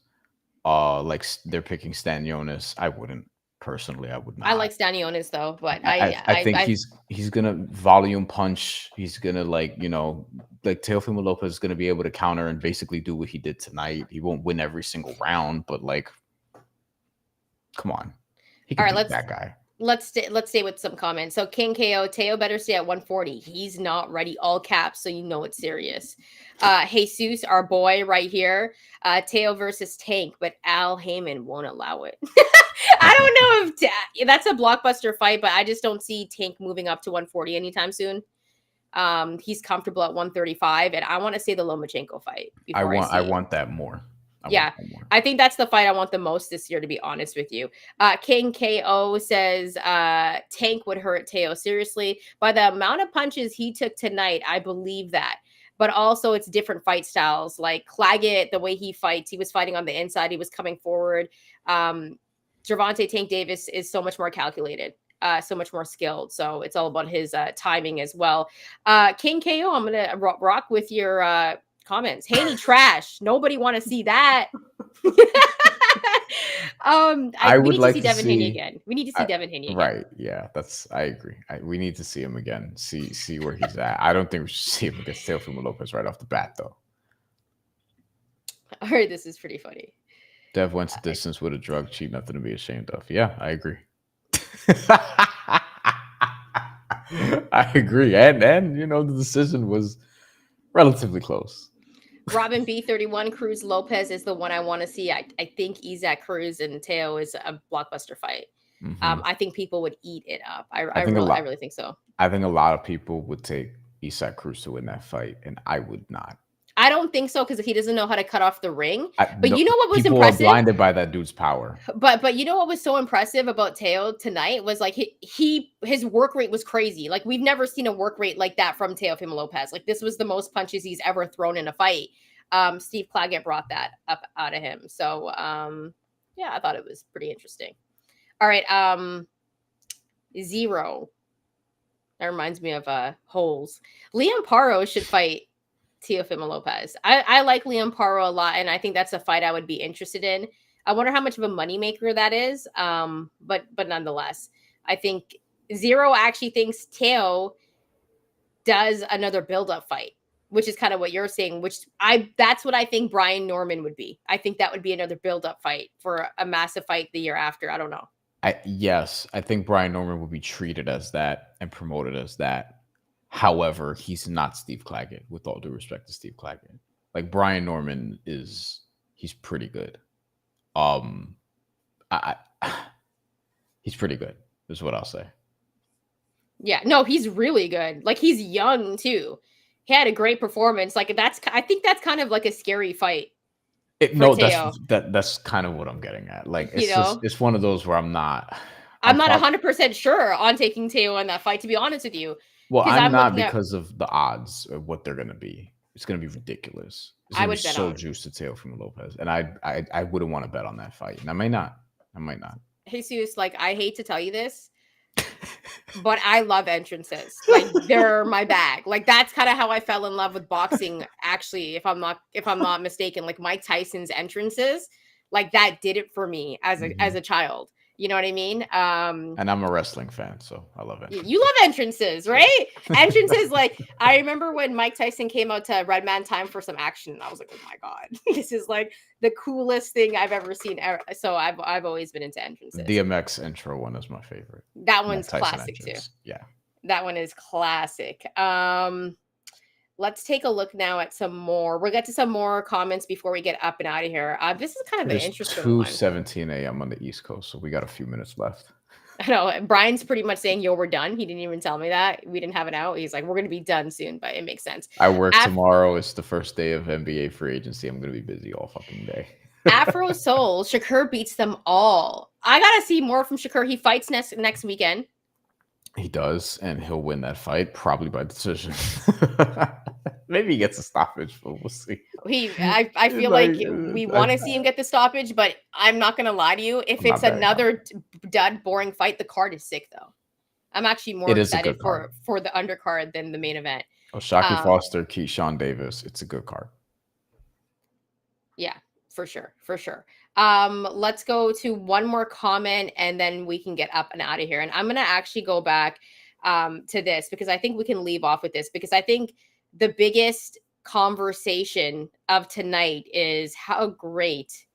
Like they're picking Stan Jonas. I wouldn't personally. I would not. I like Stanionis though, but I think he's gonna volume punch. He's gonna like Teofimo Lopez is gonna be able to counter and basically do what he did tonight. He won't win every single round, but like, come on, he can beat that guy. Let's stay with some comments. So King KO, Teo better stay at 140. He's not ready, all caps, so you know it's serious. Jesus, our boy right here. Teo versus Tank, but Al Heyman won't allow it. I don't know if that's a blockbuster fight, but I just don't see Tank moving up to 140 anytime soon. He's comfortable at 135, and I want to see the Lomachenko fight. I want that more. I think that's the fight I want the most this year, to be honest with you. King KO says Tank would hurt Teo seriously. By the amount of punches he took tonight, I believe that. But also it's different fight styles. Like Claggett, the way he fights, he was fighting on the inside, he was coming forward. Gervonta Tank Davis is so much more calculated. So much more skilled. So it's all about his timing as well. King KO, I'm going to rock with your comments. Haney trash. Nobody want to see that. We need to see Devin Haney again. We need to see Devin Haney again. Right. Yeah, I agree. We need to see him again. See where he's at. I don't think we should see him against Teofimo Lopez right off the bat, though. All right, this is pretty funny. Dev went to distance with a drug cheat, nothing to be ashamed of. Yeah, I agree. I agree. And the decision was relatively close. Robin B31 Cruz Lopez is the one I want to see. I think Isaac Cruz and Teo is a blockbuster fight. Mm-hmm. I think people would eat it up. I really think so. I think a lot of people would take Isaac Cruz to win that fight, and I would not. I don't think so because he doesn't know how to cut off the ring. You know what was people impressive? People are blinded by that dude's power. But you know what was so impressive about Teo tonight was like his work rate was crazy. Like we've never seen a work rate like that from Teofimo Lopez. Like this was the most punches he's ever thrown in a fight. Steve Claggett brought that up out of him. So yeah, I thought it was pretty interesting. All right, Zero. That reminds me of Holes. Liam Paro should fight Teofimo Lopez. I like Liam Paro a lot, and I think that's a fight I would be interested in. I wonder how much of a moneymaker that is. But nonetheless, I think Zero actually thinks Teo does another build-up fight, which is kind of what you're saying, that's what I think Bryan Norman would be. I think that would be another build-up fight for a massive fight the year after. I don't know. Yes, I think Bryan Norman would be treated as that and promoted as that. However, he's not Steve Claggett, with all due respect to Steve Claggett. Like Bryan Norman he's pretty good. He's pretty good, is what I'll say. Yeah, no, he's really good. Like he's young too. He had a great performance. Like I think that's kind of like a scary fight. That's kind of what I'm getting at. Like it's one of those where I'm not 100% sure on taking Teo in that fight, to be honest with you. Well, I'm not because of the odds of what they're going to be. It's going to be ridiculous. It's going to be so juiced to Teofimo Lopez, and I wouldn't want to bet on that fight, and I might not. Jesus, like I hate to tell you this, but I love entrances. Like they're my bag. Like that's kind of how I fell in love with boxing. Actually, if I'm not mistaken, like Mike Tyson's entrances, like that did it for me as a child. You know what I mean? And I'm a wrestling fan, so I love entrances. You love entrances, right? Entrances, like I remember when Mike Tyson came out to Red Man Time for some action, and I was like, oh my god, this is like the coolest thing I've ever seen. So I've always been into entrances. DMX intro one is my favorite. That Mike one's Tyson classic entrance. too. Yeah. That one is classic. Let's take a look now at some more. We'll get to some more comments before we get up and out of here. This is kind of an It's interesting one. 2:17 a.m. on the East Coast, so we got a few minutes left. I know Brian's pretty much saying, yo, we're done. He didn't even tell me that. We didn't have it out. He's like, we're going to be done soon, but it makes sense. I work tomorrow. It's the first day of NBA free agency. I'm going to be busy all fucking day. Afro Soul, Shakur beats them all. I got to see more from Shakur. He fights next weekend. He does, and he'll win that fight, probably by decision. Maybe he gets a stoppage, but we'll see. I feel like we want to see him get the stoppage, but I'm not going to lie to you. If it's another dud, boring fight, the card is sick, though. I'm actually more excited for the undercard than the main event. Shaki Foster, Keyshawn Davis. It's a good card. Yeah, for sure. For sure. Let's go to one more comment and then we can get up and out of here. And I'm going to actually go back to this because I think we can leave off with this because I think the biggest conversation of tonight is how great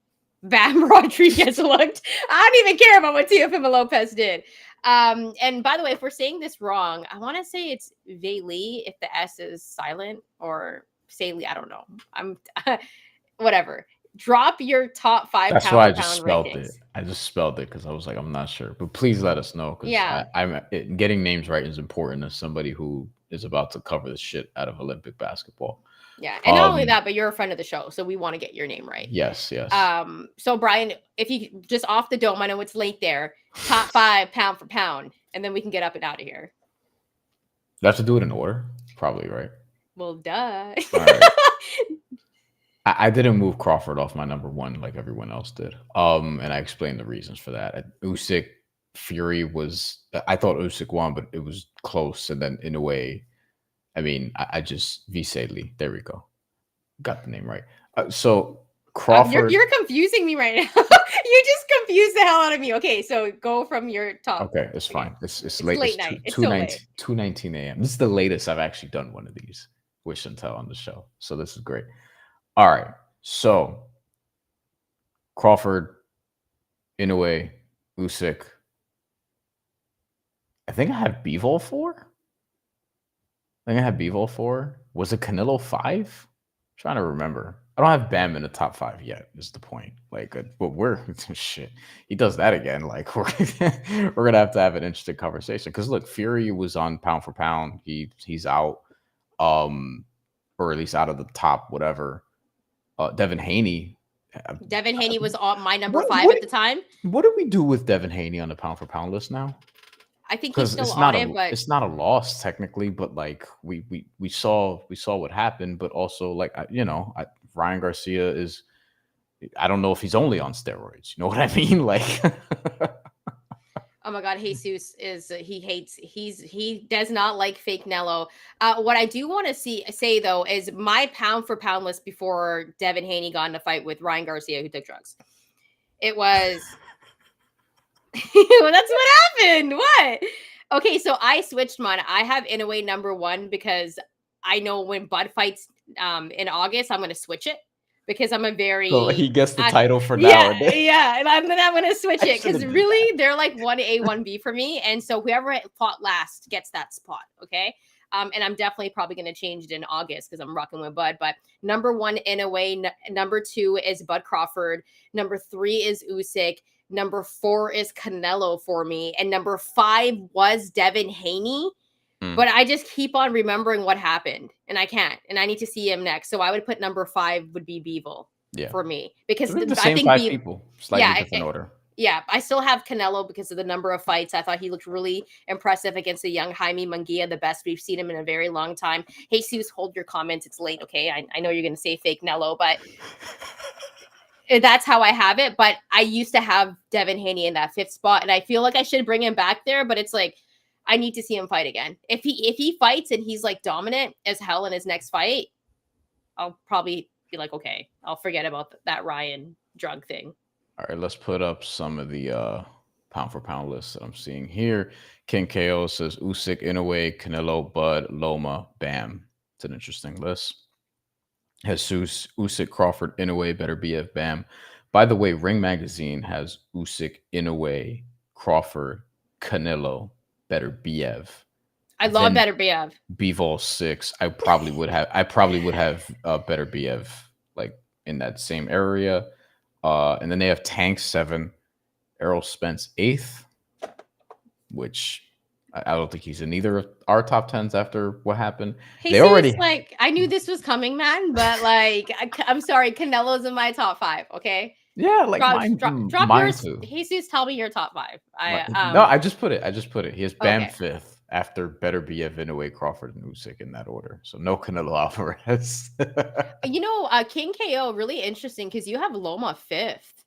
Bam Rodriguez looked. I don't even care about what Teofimo Lopez did. And by the way, if we're saying this wrong, I want to say it's Veli if the S is silent or Saley. I don't know. I'm whatever. Drop your top 5 That's pound why I for just pound spelled rankings. it. I just spelled it because I was like, I'm not sure. But please let us know because I'm getting names right is important as somebody who is about to cover the shit out of Olympic basketball. Yeah, and not only that, but you're a friend of the show, so we want to get your name right. Yes. So Bryan, if you just off the dome, I know it's late there. Top 5 pound for pound, and then we can get up and out of here. You have to do it in order, probably, right? Well, duh. I didn't move Crawford off my number 1 like everyone else did. And I explained the reasons for that. Usyk Fury was, I thought Usyk won, but it was close. And then in a way, I mean, I just Viseli. There we go. Got the name right. So Crawford. You're confusing me right now. You just confused the hell out of me. Okay, so go from your top. Okay, it's fine. It's late. Late night. It's 2:19 a.m. This is the latest I've actually done one of these with Shantelle on the show. So this is great. All right. So Crawford, Inoue, Usyk. I think I have Bivol 4. Was it Canelo 5? Trying to remember. I don't have Bam in the top 5 yet. Is the point? Like, but we're shit. He does that again. Like, we're gonna have an interesting conversation. Because look, Fury was on pound for pound. He's out, or at least out of the top whatever. Devin Haney. Devin Haney was on my number 5 at the time. What do we do with Devin Haney on the pound for pound list now? I think he's still on it, but it's not a loss technically. But like we saw what happened. But also like Ryan Garcia is. I don't know if he's only on steroids. You know what I mean? Like. Oh my God, Jesus is he does not like fake Nello. What I do want to say though is my pound for pound list before Devin Haney got in a fight with Ryan Garcia who took drugs. It was well, that's what happened. What? Okay, so I switched mine. I have Inoue number 1 because I know when Bud fights in August, I'm going to switch it. Because I'm a very... So he gets the title for now. Yeah, and I'm going to switch it. Because really, they're like 1A, 1B for me. And so whoever fought last gets that spot, okay? And I'm definitely probably going to change it in August because I'm rocking with Bud. But number 1, Inoue. Number 2 is Bud Crawford. Number 3 is Usyk. Number 4 is Canelo for me. And number 5 was Devin Haney. But I just keep on remembering what happened, and I can't, and I need to see him next. So I would put number 5 would be Bivol for me because the same I think 5 people, slightly different order. Yeah, I still have Canelo because of the number of fights. I thought he looked really impressive against the young Jaime Munguia, the best we've seen him in a very long time. Jesus, hold your comments. It's late, okay? I know you're going to say fake Nello, but that's how I have it. But I used to have Devin Haney in that 5th spot, and I feel like I should bring him back there, but it's like, I need to see him fight again. If he fights and he's like dominant as hell in his next fight, I'll probably be like, okay, I'll forget about that Ryan drug thing. All right, let's put up some of the pound for pound list that I'm seeing here. King KO says Usyk, Inoue, Canelo, Bud, Loma, Bam. It's an interesting list. Jesus, Usyk, Crawford, Inoue, Better BF, Bam. By the way, Ring Magazine has Usyk, Inoue, Crawford, Canelo, Better BF. I love Then Better BF. Bivol 6. I probably would have Better BF like in that same area. And then they have Tank 7, Errol Spence 8th, which I don't think he's in either of our top 10s after what happened. They Jesus, already like I knew this was coming, man, but like I'm sorry, Canelo's in my top 5. Okay, yeah, like drop mine drop drop mine yours. too. Jesus, tell me your top 5. No, I just put it. I just put it. He has Bam Okay. 5th after Better BF, Inoue, Crawford, and Usyk in that order. So no Canelo Alvarez. King KO really interesting because you have Loma 5th,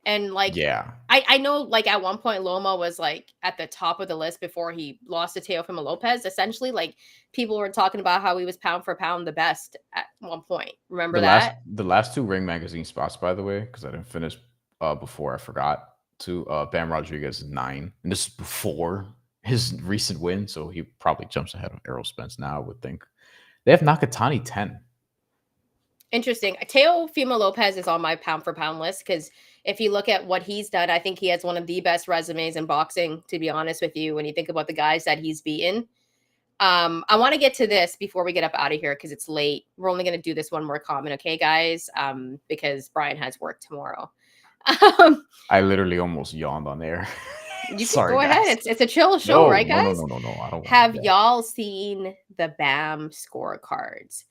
and like Yeah. I know like at one point Loma was like at the top of the list before he lost to Teofimo Lopez. Essentially, like people were talking about how he was pound for pound the best at one point. Remember The last that? the last two Ring Magazine spots, by the way, because I didn't finish before I forgot to Bam Rodriguez is 9. And this is before his recent win, so he probably jumps ahead of Errol Spence now, I would think. They have Nakatani 10. Interesting. Teofimo Lopez is on my pound for pound list because if you look at what he's done, I think he has one of the best resumes in boxing, to be honest with you, when you think about the guys that he's beaten. I want to get to this before we get up out of here because it's late. We're only going to do this one more comment, okay, guys? Because Bryan has work tomorrow. I literally almost yawned on air. You can Sorry, go ahead. guys. It's a chill show, No, right, no, no, guys? no, no, no. I don't want Have that. y'all seen the BAM scorecards?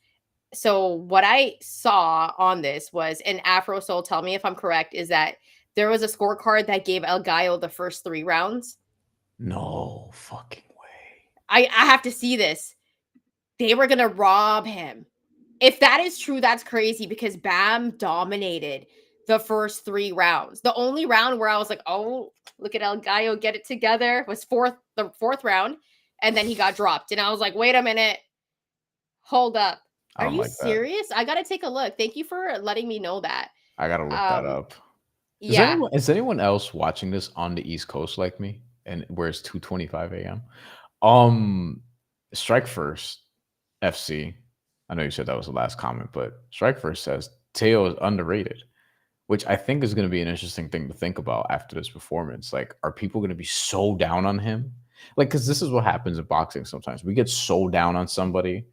So what I saw on this was, and Afro Soul, tell me if I'm correct, is that there was a scorecard that gave El Gallo the first 3 rounds. No fucking way. I have to see this. They were gonna rob him. If that is true, that's crazy because Bam dominated the first 3 rounds. The only round where I was like, oh, look at El Gallo get it together was the fourth round, and then he got dropped. And I was like, wait a minute, hold up. I Are don't you like that. serious? I gotta take a look. Thank you for letting me know that. I gotta look that up. Yeah. Is anyone else watching this on the East Coast like me? And where it's 2:25 a.m. Strike First FC. I know you said that was the last comment, but Strike First says Teo is underrated, which I think is going to be an interesting thing to think about after this performance. Like, are people going to be so down on him? Like, because this is what happens in boxing sometimes. We get so down on somebody,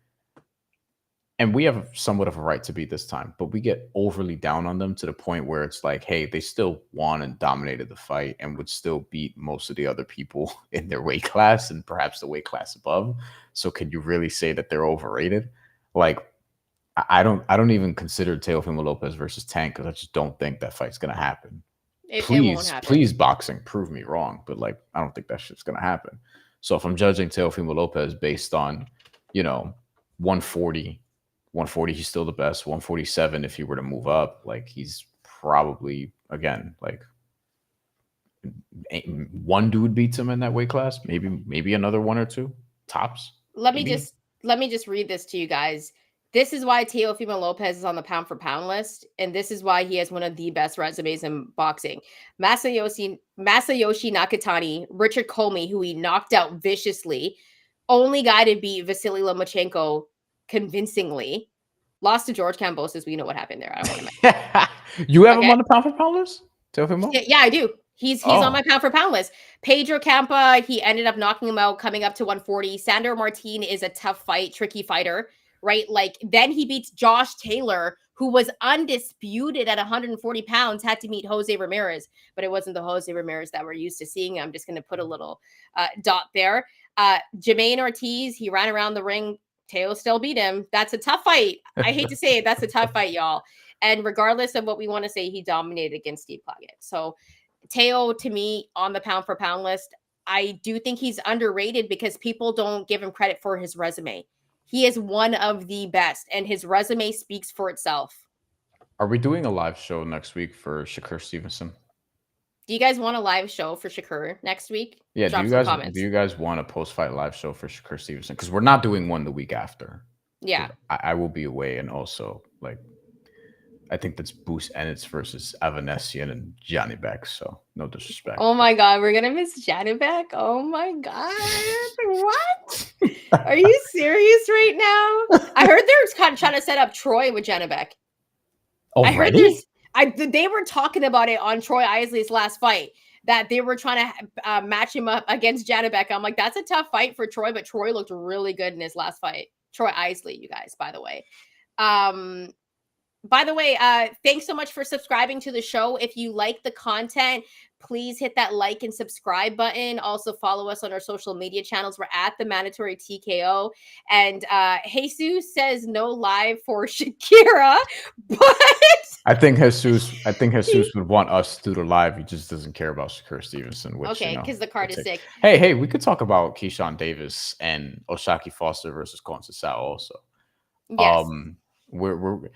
and we have somewhat of a right to beat this time, but we get overly down on them to the point where it's like, hey, they still won and dominated the fight and would still beat most of the other people in their weight class and perhaps the weight class above. So can you really say that they're overrated? Like, I don't even consider Teofimo Lopez versus Tank because I just don't think that fight's gonna happen. It won't happen. Please, boxing, prove me wrong, but like I don't think that shit's gonna happen. So if I'm judging Teofimo Lopez based on, 140, 140, he's still the best. 147, if he were to move up, like he's probably again like one dude beats him in that weight class, maybe another one or two tops. Let me just read this to you guys. This is why Teofimo Lopez is on the pound for pound list, and this is why he has one of the best resumes in boxing. Masayoshi Nakatani, Richard Comey, who he knocked out viciously, only guy to beat Vasily Lomachenko convincingly, lost to George Kambosos. We know what happened there. I don't want to. You have him on the pound for pound list, Teofimo? Yeah, I do. He's on my pound for pound list. Pedro Campa, he ended up knocking him out, coming up to 140. Sandor Martin is a tough fight, tricky fighter, right? Like then he beats Josh Taylor, who was undisputed at 140 pounds, had to meet Jose Ramirez, but it wasn't the Jose Ramirez that we're used to seeing. I'm just going to put a little dot there. Jermaine Ortiz, he ran around the ring. Teo still beat him. That's a tough fight. I hate to say it. That's a tough fight, y'all. And regardless of what we want to say, he dominated against Steve Claggett. So Teo, to me, on the pound for pound list, I do think he's underrated because people don't give him credit for his resume. He is one of the best, and his resume speaks for itself. Are we doing a live show next week for Shakur Stevenson? Do you guys want a live show for Shakur next week? Yeah, do you guys want a post-fight live show for Shakur Stevenson? Because we're not doing one the week after. Yeah. I will be away, and also, like, I think that's Boost Ennis versus Evanescence and Johnny Beck. So no disrespect. Oh my God, we're gonna miss Janibek. Oh my God, what? Are you serious right now? I heard they're kind of trying to set up Troy with Janibek. I heard Already? they were talking about it on Troy Isley's last fight that they were trying to match him up against Janibek. I'm like, that's a tough fight for Troy, but Troy looked really good in his last fight. Troy Isley, you guys, by the way. By the way, thanks so much for subscribing to the show. If you like the content, please hit that like and subscribe button. Also follow us on our social media channels. We're at the Mandatory TKO. And Jesus says no live for Shakira, but I think Jesus would want us to do the live. He just doesn't care about Shakur Stevenson. Which, okay, because the card is sick. Hey, we could talk about Keyshawn Davis and Oshaki Foster versus Colin Sasao also. Yes. We're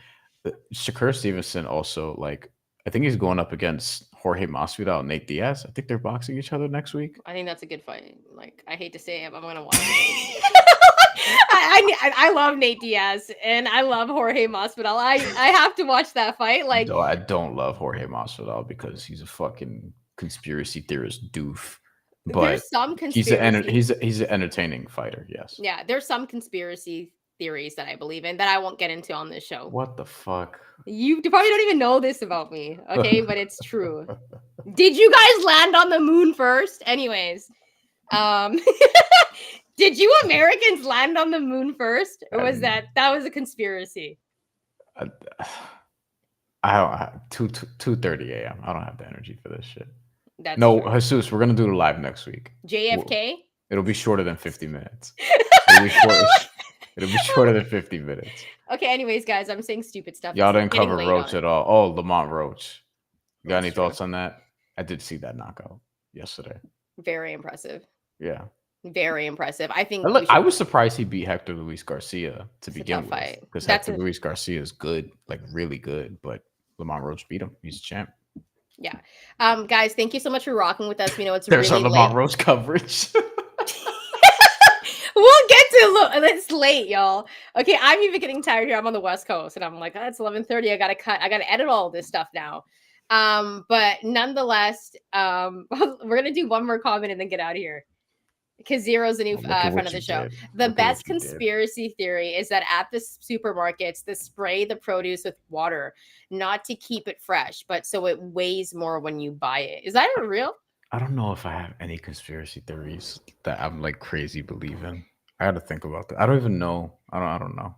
Shakur Stevenson also, like, I think he's going up against Jorge Masvidal and Nate Diaz. I think they're boxing each other next week. I think that's a good fight. Like, I hate to say it, but I'm gonna watch it. I love Nate Diaz and I love Jorge Masvidal. I have to watch that fight. Like, no, I don't love Jorge Masvidal because he's a fucking conspiracy theorist doof. But there's some conspiracy. He's an entertaining fighter. Yes. Yeah, there's some conspiracy theories that I believe in that I won't get into on this show. What the fuck? You probably don't even know this about me, okay? But it's true. Did you guys land on the moon first? Anyways, did you Americans land on the moon first, or was that was a conspiracy? I don't 2:30 a.m. I don't have the energy for this shit. That's no, true. Jesus, we're gonna do it live next week. JFK. It'll be shorter than 50 minutes. It'll be shorter than 50 minutes. Okay, anyways, guys, I'm saying stupid stuff. Y'all didn't cover Roach at all. Oh, Lamont Roach. You got any thoughts on that? I did see that knockout yesterday. Very impressive. Yeah. Very impressive. I think I was surprised he beat Hector Luis Garcia to begin with. Because Hector Luis Garcia is good, like really good, but Lamont Roach beat him. He's a champ. Yeah. Guys, thank you so much for rocking with us. We know it's There's really our Lamont Roach coverage. We'll get to it's late, y'all. Okay, I'm even getting tired here. I'm on the West Coast, and I'm like, oh, it's 11:30. I gotta edit all this stuff now. But nonetheless, we're gonna do one more comment and then get out of here. Because Zero's a new friend of the show. The best conspiracy theory is that at the supermarkets, they spray the produce with water, not to keep it fresh, but so it weighs more when you buy it. Is that real? I don't know if I have any conspiracy theories that I'm like crazy believing. I got to think about that. I don't even know. I don't know.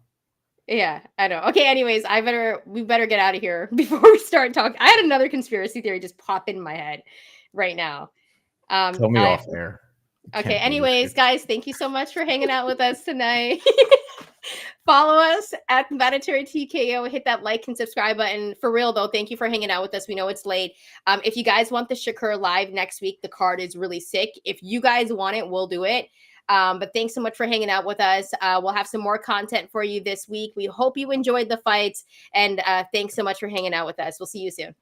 Yeah, I know. Okay, anyways, we better get out of here before we start talking. I had another conspiracy theory just pop in my head right now. Tell me off air. Okay, anyways, guys, thank you so much for hanging out with us tonight. Follow us at Mandatory TKO. Hit that like and subscribe button. For real, though, thank you for hanging out with us. We know it's late. If you guys want the Shakur live next week, the card is really sick. If you guys want it, we'll do it. But thanks so much for hanging out with us. We'll have some more content for you this week. We hope you enjoyed the fights. And thanks so much for hanging out with us. We'll see you soon.